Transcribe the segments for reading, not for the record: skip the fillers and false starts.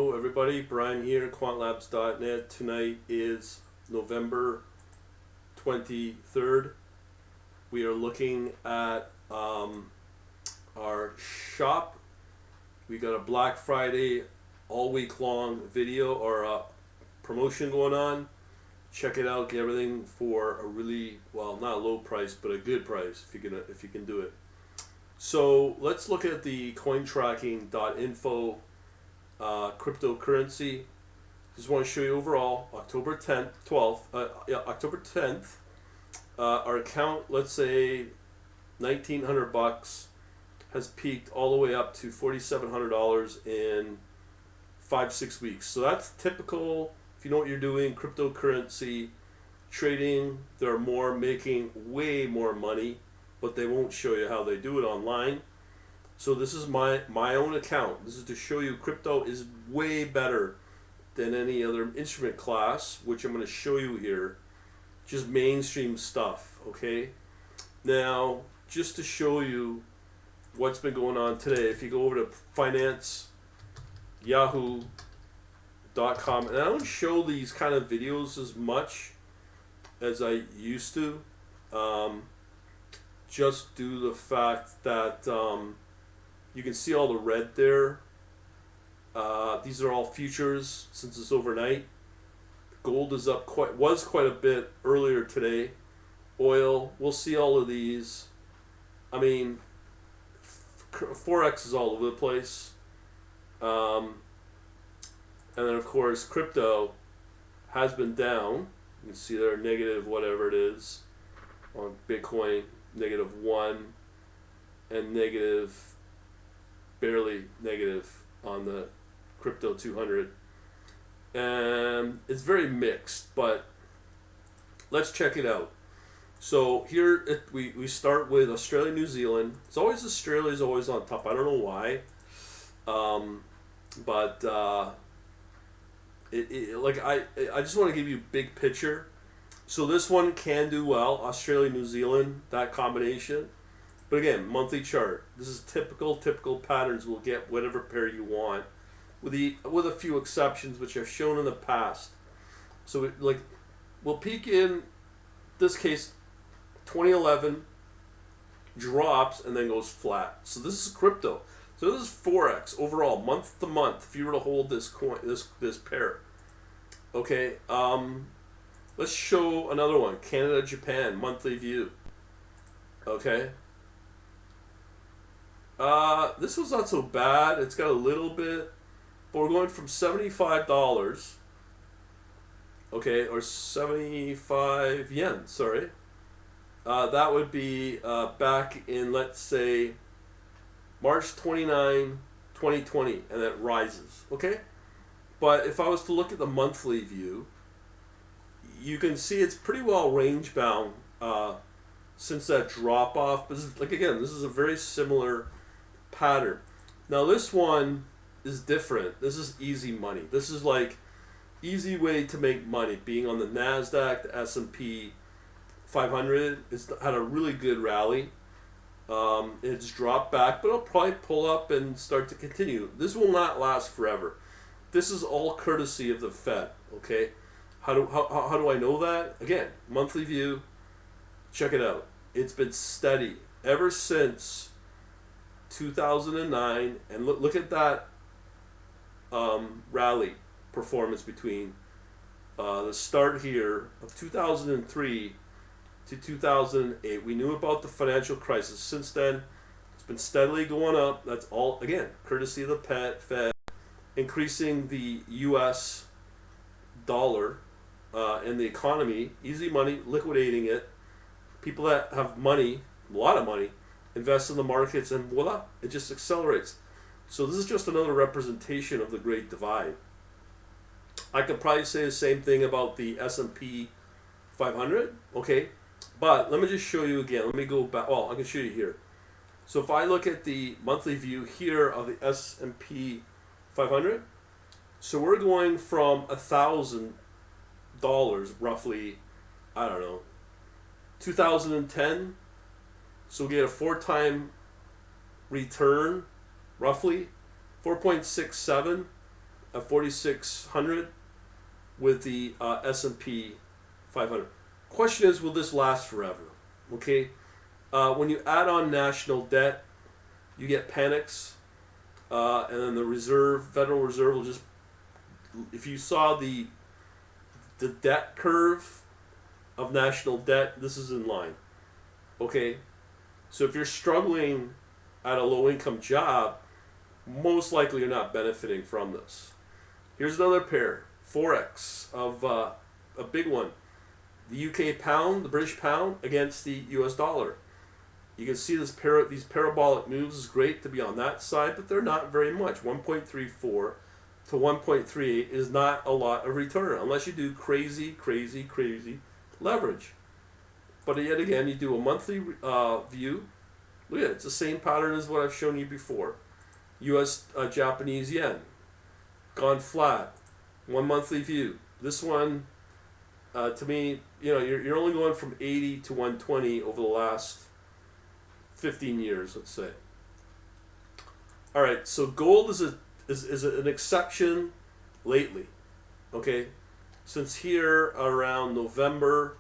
Hello everybody, Brian here, quantlabs.net. Tonight is November 23rd. We are looking at our shop. We got a Black Friday all week long video or promotion going on. Check it out, get everything for a really, well, not a low price, but a good price if you can do it. So let's look at the cointracking.info cryptocurrency. Just want to show you overall October 10th. Our account, let's say $1,900, has peaked all the way up to $4,700 in 5-6 weeks. So that's typical. If you know what you're doing, cryptocurrency trading, they're making way more money, but they won't show you how they do it online. So this is my own account. This is to show you crypto is way better than any other instrument class, which I'm going to show you here. Just mainstream stuff, okay? Now, just to show you what's been going on today, if you go over to finance.yahoo.com, and I don't show these kind of videos as much as I used to, just due to the fact that you can see all the red there. These are all futures since it's overnight. Gold is up was quite a bit earlier today. Oil, we'll see all of these. I mean, Forex is all over the place. And then of course crypto has been down. You can see there negative whatever it is on Bitcoin, -1, and barely negative on the crypto 200. And it's very mixed, but let's check it out. So here we start with Australia, New Zealand. It's always Australia is always on top. I don't know why, but I just want to give you a big picture. So this one can do well, Australia, New Zealand, that combination. But again, monthly chart. This is typical patterns. We'll get whatever pair you want, with a few exceptions which I've shown in the past. So we'll peak in this case 2011, drops and then goes flat. So this is crypto. So this is Forex overall, month to month. If you were to hold this coin, this pair, okay. Let's show another one. Canada, Japan, monthly view. Okay. This was not so bad. It's got a little bit, but we're going from $75, okay, or 75 yen, sorry. That would be back in, let's say, March 29, 2020, and that rises, okay? But if I was to look at the monthly view, you can see it's pretty well range bound since that drop off. But again, this is a very similar pattern. Now this one is different. This is easy money. This is like easy way to make money. Being on the NASDAQ, the S&P 500, it's had a really good rally. It's dropped back, but it'll probably pull up and start to continue. This will not last forever. This is all courtesy of the Fed, okay? How do I know that? Again, monthly view, check it out. It's been steady ever since 2009, and look at that rally performance between the start here of 2003 to 2008. We knew about the financial crisis. Since then, it's been steadily going up. That's all, again, courtesy of the Fed, increasing the U.S. dollar and the economy, easy money, liquidating it. People that have money, a lot of money, invest in the markets, and voila, it just accelerates. So this is just another representation of the Great Divide. I could probably say the same thing about the S&P 500, okay? But let me just show you again. Let me go back. Well, I can show you here. So if I look at the monthly view here of the S&P 500, so we're going from $1,000 roughly, I don't know, 2010. So we get a 4-time return, roughly 4.67 at 4,600 with the S&P 500. Question is, will this last forever? Okay, when you add on national debt, you get panics, and then the Federal Reserve will just, if you saw the debt curve of national debt, this is in line. Okay, so if you're struggling at a low income job, most likely you're not benefiting from this. Here's another pair, Forex of a big one. The UK pound, the British pound against the US dollar. You can see these parabolic moves is great to be on that side, but they're not very much. 1.34 to 1.38 is not a lot of return unless you do crazy leverage. But yet again, you do a monthly view. Look at it, it's the same pattern as what I've shown you before. US Japanese yen, gone flat. One monthly view. This one, to me, you're only going from 80 to 120 over the last 15 years, let's say. All right, so gold is an exception lately. Okay, since here around November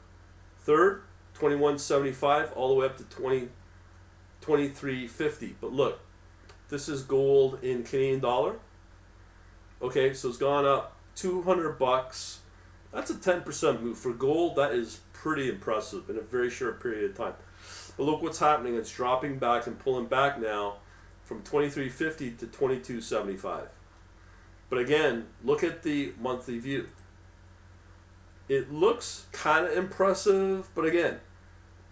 3rd, 2175, all the way up to 2350. But look, this is gold in Canadian dollar. Okay, so it's gone up $200. That's a 10% move for gold. That is pretty impressive in a very short period of time. But look what's happening. It's dropping back and pulling back now from 2350 to 2275. But again, look at the monthly view. It looks kind of impressive, but again,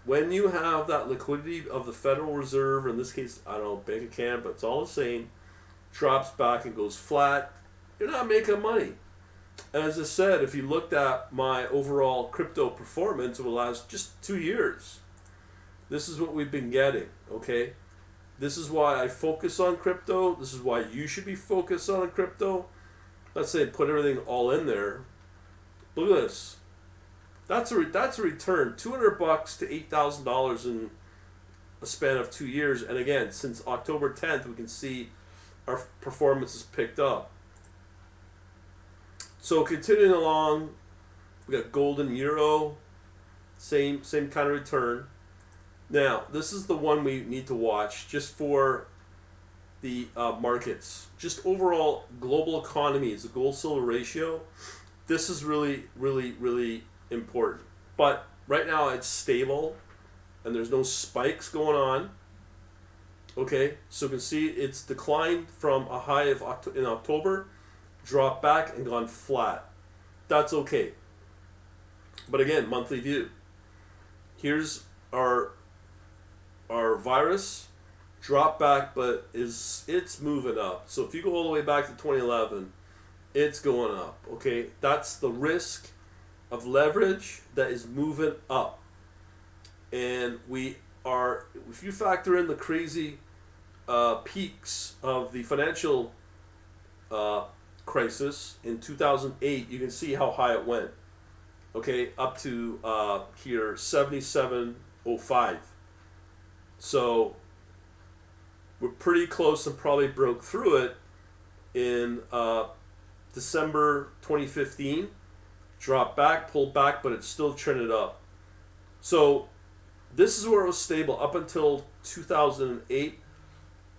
when you have that liquidity of the Federal Reserve, in this case, I don't know, Bank of Canada, but it's all the same, drops back and goes flat, you're not making money. And as I said, if you looked at my overall crypto performance over the last just 2 years, this is what we've been getting, okay? This is why I focus on crypto. This is why you should be focused on crypto. Let's say put everything all in there. Look at this. That's a return, $200 to $8,000 in a span of 2 years. And again, since October 10th, we can see our performance has picked up. So continuing along, we got gold and euro, same kind of return. Now, this is the one we need to watch just for the markets. Just overall global economies, the gold-silver ratio. This is really important. But right now it's stable and there's no spikes going on. Okay, so you can see it's declined from a high of in October, dropped back and gone flat. That's okay. But again, monthly view. Here's our virus, drop back, but it's moving up. So if you go all the way back to 2011, it's going up. Okay, that's the risk of leverage that is moving up. And if you factor in the crazy peaks of the financial crisis in 2008, you can see how high it went. Okay, up to here 77.05. So we're pretty close and probably broke through it in December 2015. Dropped back, pulled back, but it's still trended up. So this is where it was stable up until 2008.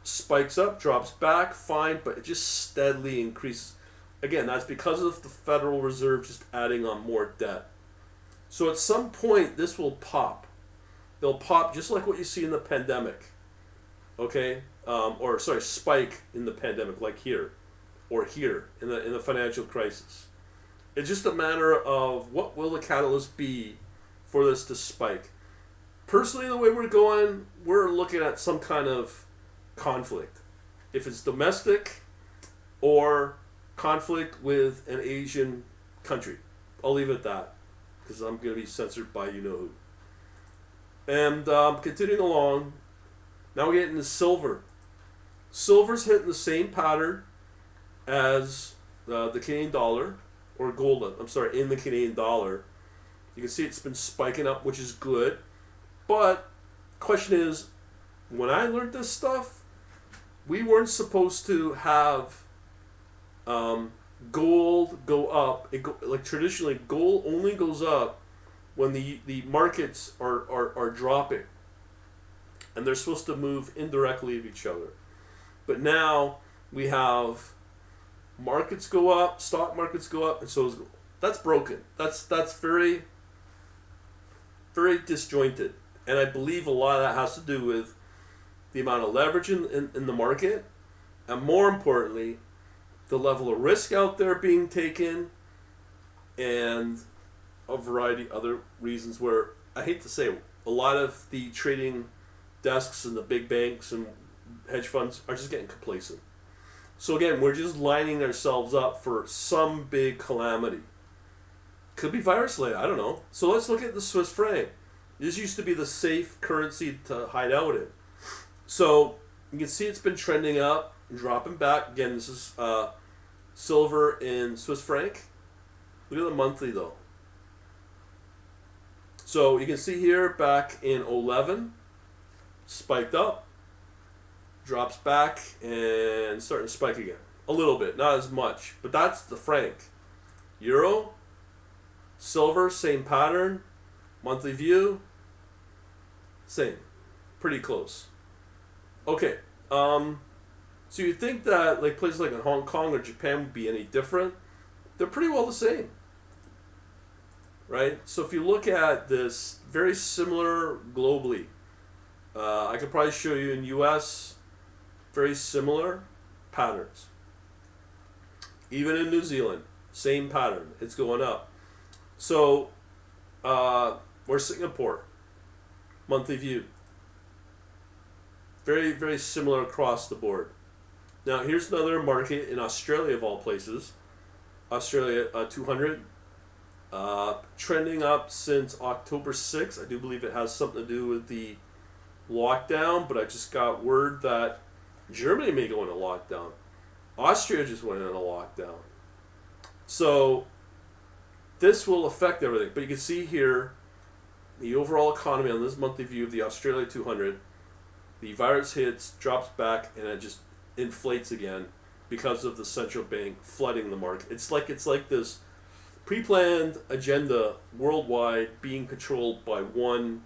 Spikes up, drops back, fine, but it just steadily increases. Again, that's because of the Federal Reserve just adding on more debt. So at some point, this will pop. They'll pop just like what you see in the pandemic. Okay? Spike in the pandemic, like here. Or here, in the financial crisis. It's just a matter of what will the catalyst be for this to spike. Personally, the way we're going, we're looking at some kind of conflict. If it's domestic or conflict with an Asian country. I'll leave it at that because I'm going to be censored by you-know-who. And continuing along, now we get into silver. Silver's hitting the same pattern as the Canadian dollar, or gold, in the Canadian dollar. You can see it's been spiking up, which is good. But question is, when I learned this stuff, we weren't supposed to have gold go up. Like traditionally, gold only goes up when the markets are dropping, and they're supposed to move indirectly of each other. But now we have markets go up, stock markets go up, and so is gold. That's broken. That's very very disjointed, and I believe a lot of that has to do with the amount of leverage in the market, and more importantly, the level of risk out there being taken, and a variety of other reasons where I hate to say it, a lot of the trading desks and the big banks and hedge funds are just getting complacent. So again, we're just lining ourselves up for some big calamity. Could be virus related, I don't know. So let's look at the Swiss franc. This used to be the safe currency to hide out in. So you can see it's been trending up, dropping back. Again, this is silver in Swiss franc. Look at the monthly though. So you can see here back in 11, spiked up, drops back, and starting to spike again. A little bit, not as much, but that's the franc. Euro, silver, same pattern. Monthly view, same. Pretty close. Okay, so you'd think that like places like in Hong Kong or Japan would be any different. They're pretty well the same. Right? So if you look at this, very similar globally. I could probably show you in US, very similar patterns. Even in New Zealand, same pattern. It's going up. So, where's Singapore? Monthly view. Very, very similar across the board. Now, here's another market in Australia, of all places. Australia 200. Trending up since October 6th. I do believe it has something to do with the lockdown, but I just got word that Germany may go into lockdown. Austria just went into lockdown. So this will affect everything. But you can see here the overall economy on this monthly view of the Australia 200. The virus hits, drops back, and it just inflates again because of the central bank flooding the market. It's like this pre-planned agenda worldwide being controlled by one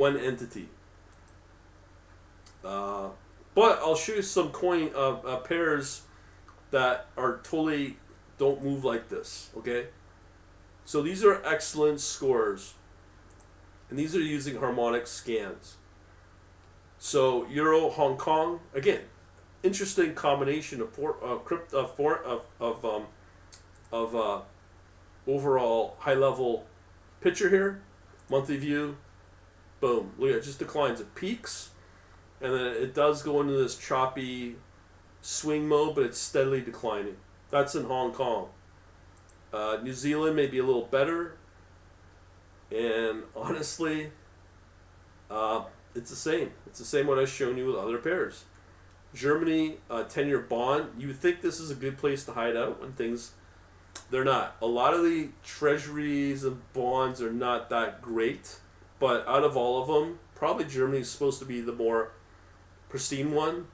entity. But I'll show you some coin pairs that are totally don't move like this. Okay, so these are excellent scores, and these are using harmonic scans. So Euro Hong Kong again. Interesting combination of overall high level picture here, monthly view, boom. Look at it, just declines. It peaks, and then it does go into this choppy swing mode, but it's steadily declining. That's in Hong Kong. New Zealand may be a little better, and honestly, it's the same. It's the same what I've shown you with other pairs. Germany, 10-year bond. You would think this is a good place to hide out when things... They're not. A lot of the treasuries and bonds are not that great, but out of all of them, probably Germany is supposed to be the more pristine one,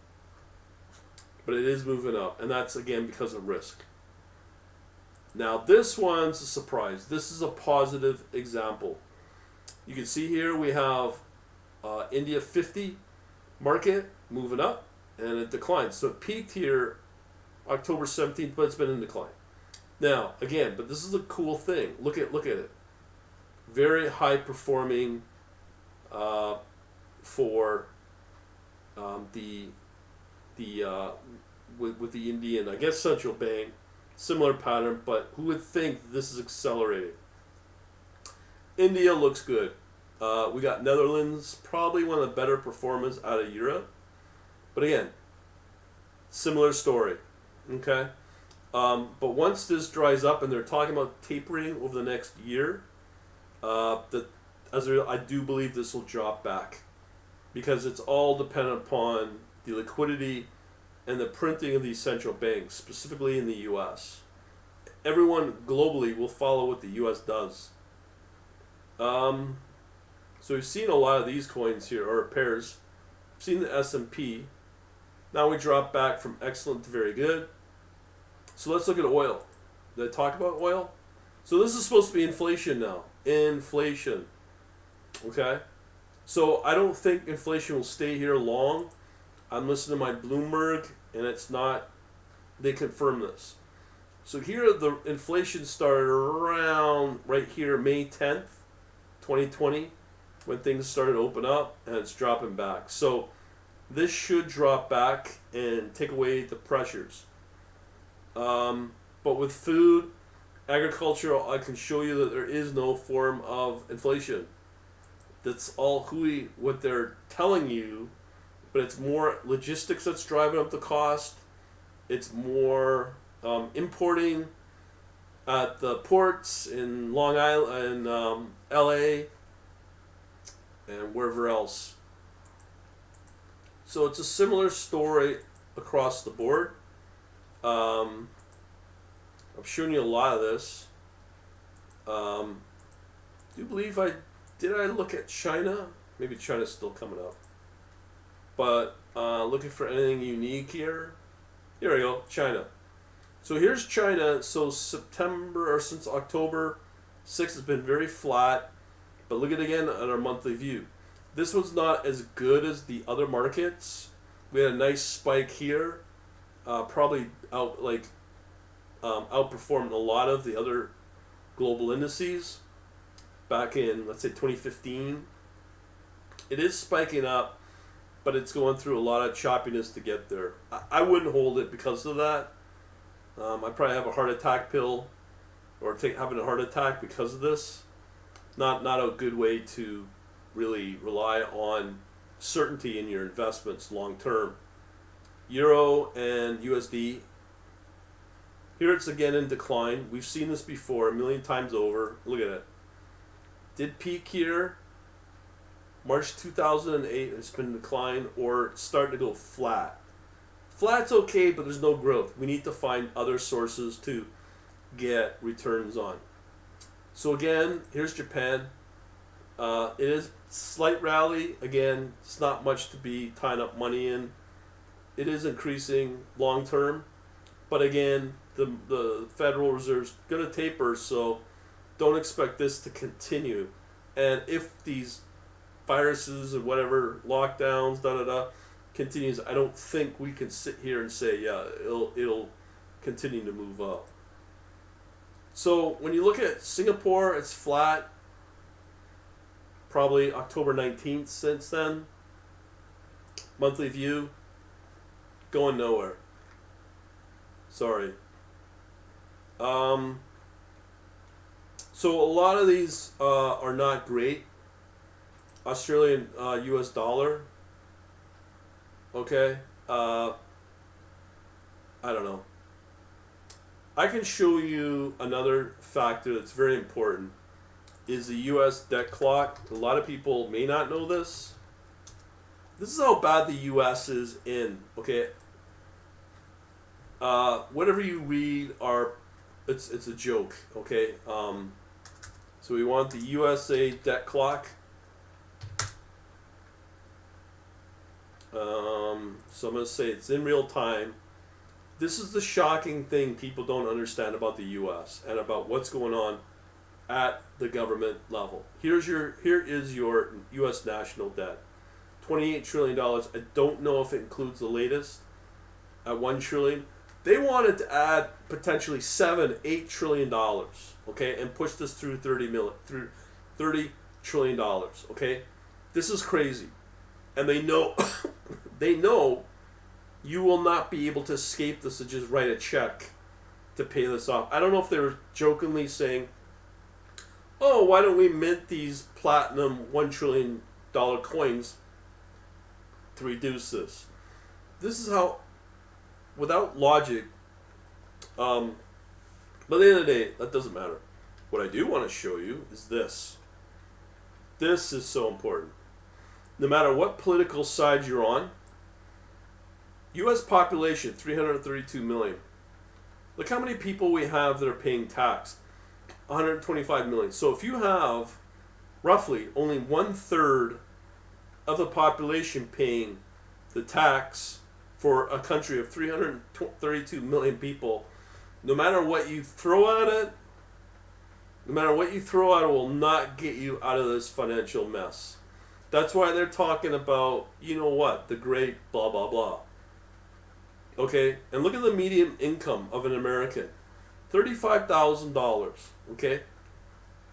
but it is moving up, and that's, again, because of risk. Now, this one's a surprise. This is a positive example. You can see here we have India 50 market moving up, and it declines. So it peaked here October 17th, but it's been in decline. Now, again, but this is a cool thing. Look at it. Very high performing for the with the Indian, I guess, central bank. Similar pattern, but who would think this is accelerating? India looks good. We got Netherlands, probably one of the better performers out of Europe. But again, similar story. Okay? But once this dries up, and they're talking about tapering over the next year, I do believe this will drop back. Because it's all dependent upon the liquidity and the printing of these central banks, specifically in the U.S. Everyone globally will follow what the U.S. does. So we've seen a lot of these coins here, or pairs. We've seen the S&P. Now we drop back from excellent to very good. So let's look at oil. Did I talk about oil? So this is supposed to be inflation now. Inflation. Okay? So I don't think inflation will stay here long. I'm listening to my Bloomberg, and it's not, they confirm this. So here the inflation started around right here, May 10th, 2020, when things started to open up, and it's dropping back. So this should drop back and take away the pressures. But with food, agriculture, I can show you that there is no form of inflation. That's all hooey what they're telling you, but it's more logistics that's driving up the cost. It's more importing at the ports in Long Island and LA and wherever else. So it's a similar story across the board. I'm showing you a lot of this. Do you believe did I look at China? Maybe China's still coming up. But looking for anything unique here. Here we go, China. So here's China. So September, or since October 6th, has been very flat. But look at it again on our monthly view. This was not as good as the other markets. We had a nice spike here. Probably outperformed a lot of the other global indices back in, let's say, 2015. It is spiking up, but it's going through a lot of choppiness to get there. I wouldn't hold it because of that. I probably have a heart attack pill, or having a heart attack because of this. Not a good way to really rely on certainty in your investments long term. Euro and USD. Here it's again in decline. We've seen this before a million times over. Look at it. Did peak here. March 2008. It's been in decline, or it's starting to go flat. Flat's okay, but there's no growth. We need to find other sources to get returns on. So again, here's Japan. It is slight rally. Again, it's not much to be tying up money in. It is increasing long term, but again, the Federal Reserve's going to taper, so don't expect this to continue. And if these viruses and whatever lockdowns continues, I don't think we can sit here and say, yeah, it'll continue to move up. So when you look at Singapore, it's flat. Probably October 19th since then. Monthly view, going nowhere. Sorry. So a lot of these are not great. Australian US dollar. Okay. I don't know. I can show you another factor that's very important, is the US debt clock. A lot of people may not know this. This is how bad the US is in, okay? Whatever you read it's a joke, okay? So we want the USA debt clock. So I'm going to say it's in real time. This is the shocking thing people don't understand about the U.S. and about what's going on at the government level. Here is your U.S. national debt, $28 trillion. I don't know if it includes the latest at $1 trillion. They wanted to add potentially $8 trillion, okay, and push this through $30 trillion, okay. This is crazy, and they know they know you will not be able to escape this to just write a check to pay this off. I don't know if they were jokingly saying, oh, why don't we mint these platinum $1 trillion coins to reduce this. This is how, without logic, but at the end of the day, that doesn't matter. What I do want to show you is this. This is so important. No matter what political side you're on, U.S. population, 332 million. Look how many people we have that are paying tax. 125 million. So if you have roughly only 1/3 of the population paying the tax for a country of 332 million people. No matter what you throw at it, will not get you out of this financial mess. That's why they're talking about, you know what, the great blah, blah, blah. Okay? And look at the median income of an American. $35,000. Okay?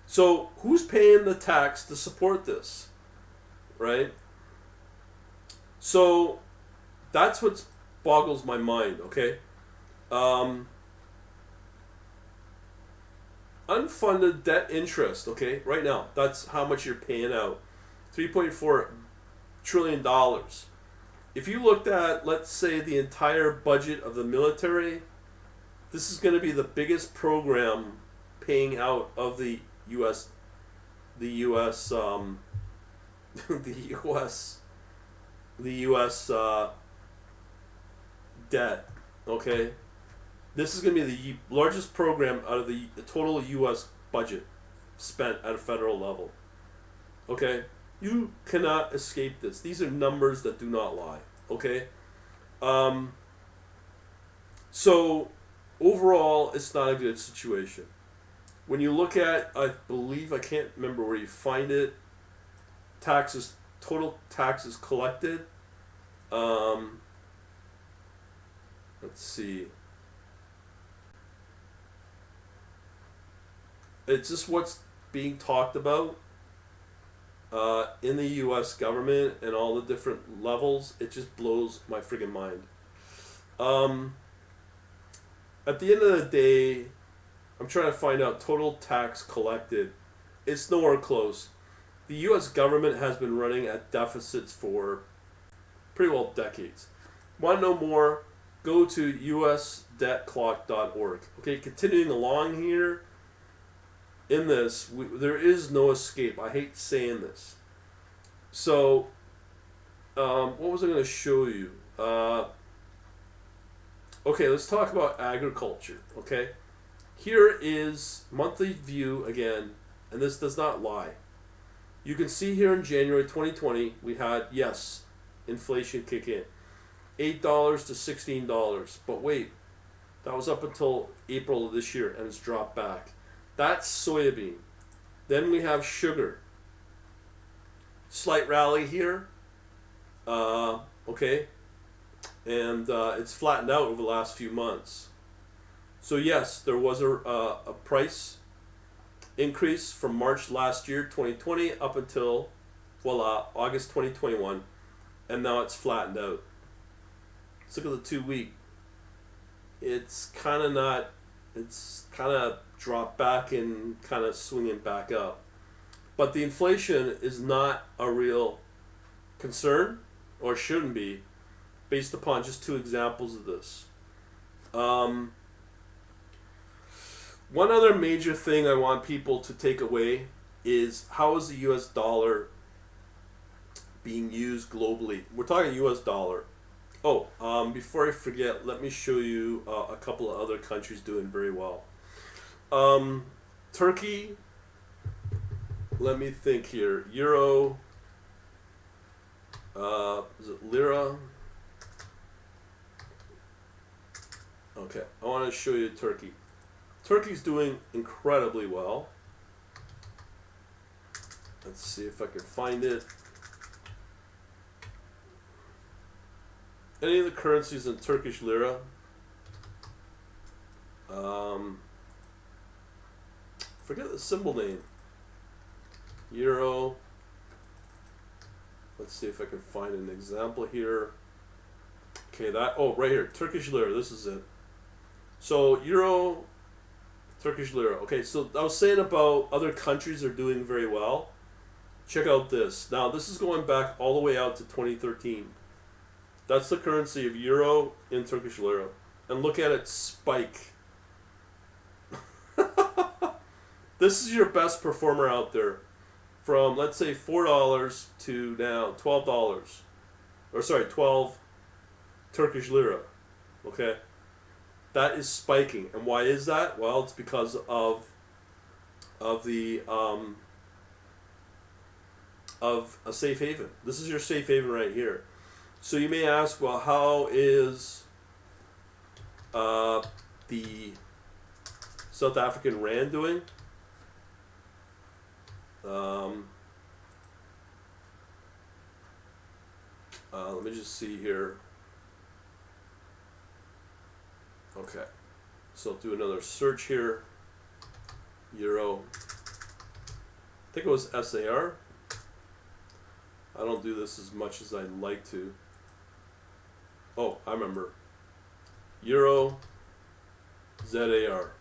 So, who's paying the tax to support this? Right? So, that's what boggles my mind, okay? Unfunded debt interest, okay? Right now, that's how much you're paying out. $3.4 trillion. If you looked at, let's say, the entire budget of the military, this is going to be the biggest program paying out of the U.S. the U.S. the U.S. Debt. Okay, this is going to be the largest program out of the total U.S. budget spent at a federal level. Okay, you cannot escape this. These are numbers that do not lie. Okay, so overall, it's not a good situation. When you look at, I believe, I can't remember where you find it, taxes, total taxes collected. Let's see. It's just what's being talked about in the U.S. government and all the different levels. It just blows my friggin' mind. At the end of the day, I'm trying to find out total tax collected. It's nowhere close. The U.S. government has been running at deficits for pretty well decades. Want to know more? Go to usdebtclock.org. Okay, continuing along here. In this, there is no escape. I hate saying this. So, what was I going to show you? Okay, let's talk about agriculture. Okay, here is monthly view again, and this does not lie. You can see here in January 2020, we had, yes, inflation kick in. $8 to $16. But wait, that was up until April of this year, and it's dropped back. That's soybean. Then we have sugar. Slight rally here. Okay. And it's flattened out over the last few months. So yes, there was a price increase from March last year, 2020, up until, voila, August 2021. And now it's flattened out. Let's look at the 2 week. It's kind of dropped back and kind of swinging back up. But the inflation is not a real concern, or shouldn't be, based upon just two examples of this. One other major thing I want people to take away is how is the US dollar being used globally? We're talking US dollar. Oh, before I forget, let me show you a couple of other countries doing very well. Turkey, let me think here. Euro, is it lira? Okay, I want to show you Turkey. Turkey's doing incredibly well. Let's see if I can find it. Any of the currencies in Turkish lira? Forget the symbol name. Euro. Let's see if I can find an example here. Okay, right here, Turkish lira, this is it. So, Euro, Turkish lira. Okay, so I was saying about other countries are doing very well. Check out this. Now, this is going back all the way out to 2013. That's the currency of Euro in Turkish lira. And look at it spike. This is your best performer out there. From, let's say, $4 to now $12. Or sorry, 12 Turkish lira. Okay? That is spiking. And why is that? Well, it's because of the of a safe haven. This is your safe haven right here. So you may ask, well, how is the South African rand doing? Let me just see here. Okay, so I'll do another search here. Euro. I think it was SAR. I don't do this as much as I'd like to. Oh, I remember. Euro ZAR.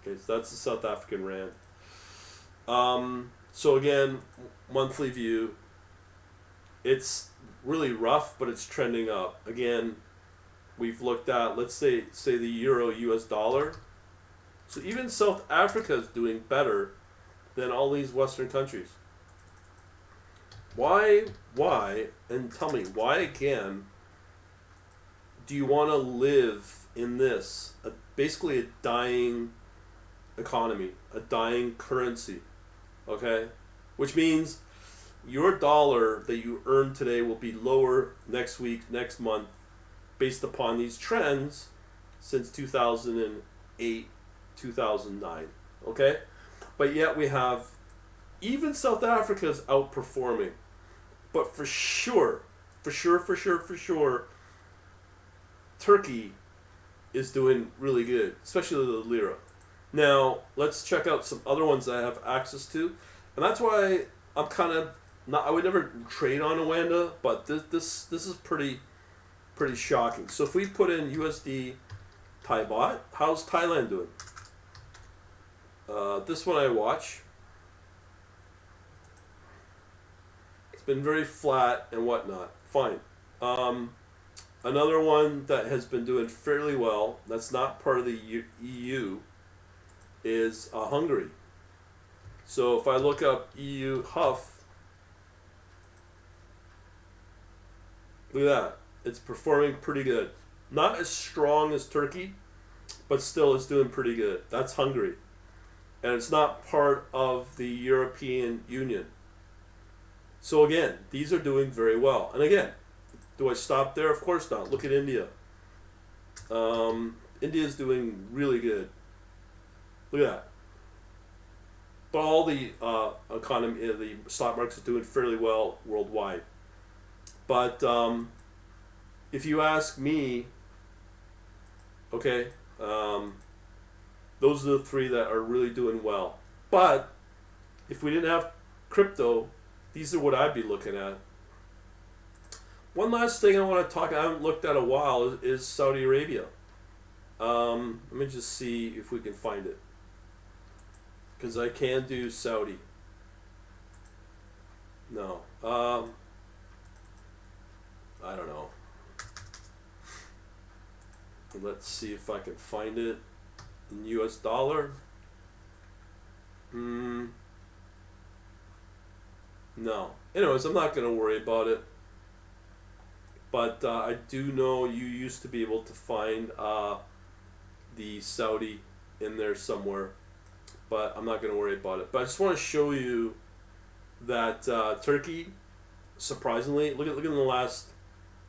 Okay, so that's the South African rand. So again, monthly view. It's really rough, but it's trending up. Again, we've looked at, let's say the euro US dollar. So even South Africa is doing better than all these Western countries. Why, and tell me, why again do you want to live in this, basically a dying economy, a dying currency, okay? Which means your dollar that you earn today will be lower next week, next month, based upon these trends since 2008, 2009, okay? But yet we have, even South Africa is outperforming. But for sure, Turkey is doing really good, especially the lira. Now, let's check out some other ones I have access to. And that's why I'm kind of not, I would never trade on Rwanda, but this is pretty shocking. So if we put in USD Thai baht, how's Thailand doing? This one I watch. It's been very flat and whatnot. Fine. Another one that has been doing fairly well, that's not part of the EU, is Hungary. So if I look up EU HUF, look at that. It's performing pretty good. Not as strong as Turkey, but still it's doing pretty good. That's Hungary. And it's not part of the European Union. So again, these are doing very well. And again, do I stop there? Of course not. Look at India. India is doing really good. Look at that. But all the economy, the stock markets are doing fairly well worldwide. But if you ask me, okay, those are the three that are really doing well. But if we didn't have crypto, these are what I'd be looking at. One last thing I want to talk, I haven't looked at a while, is Saudi Arabia. Let me just see if we can find it. Because I can do Saudi. No. I don't know. Let's see if I can find it in US dollar. No. Anyways, I'm not going to worry about it. But I do know you used to be able to find the Saudi in there somewhere. But I'm not going to worry about it. But I just want to show you that Turkey, surprisingly, look at in the last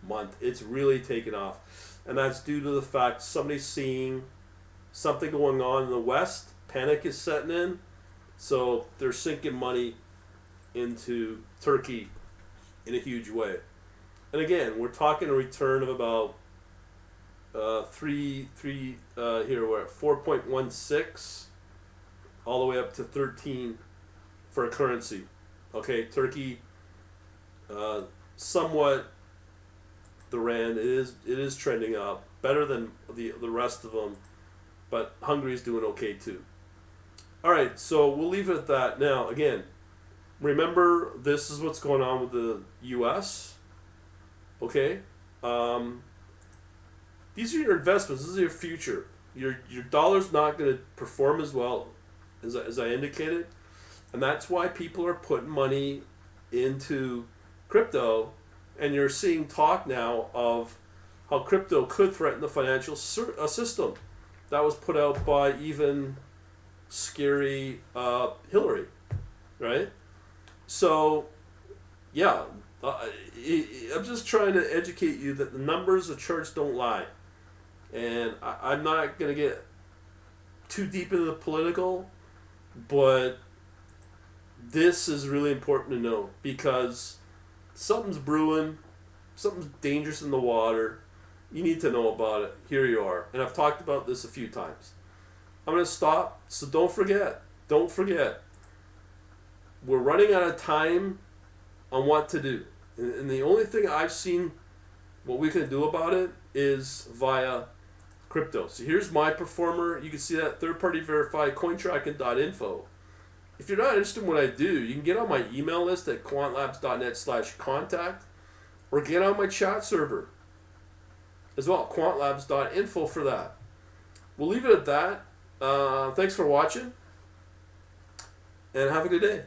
month, it's really taken off. And that's due to the fact somebody's seeing something going on in the West. Panic is setting in. So they're sinking money into Turkey in a huge way. And again, we're talking a return of about here we're at 4.16 all the way up to 13 for a currency. Okay, Turkey, somewhat the rand, it is trending up better than the rest of them, but Hungary's doing okay too. All right, so we'll leave it at that. Now, again, remember this is what's going on with the U.S. Okay, these are your investments. This is your future. Your dollar's not going to perform as well as I indicated, and that's why people are putting money into crypto, and you're seeing talk now of how crypto could threaten the financial system. That was put out by even scary Hillary, right? So, yeah, I'm just trying to educate you that the numbers, the charts don't lie. And I'm not going to get too deep into the political, but this is really important to know because something's brewing, something's dangerous in the water. You need to know about it. Here you are. And I've talked about this a few times. I'm going to stop, so don't forget. Don't forget. We're running out of time on what to do. And the only thing I've seen what we can do about it is via crypto. So here's my performer. You can see that third-party verified cointracking.info. If you're not interested in what I do, you can get on my email list at quantlabs.net/contact or get on my chat server as well, quantlabs.info for that. We'll leave it at that. Thanks for watching and have a good day.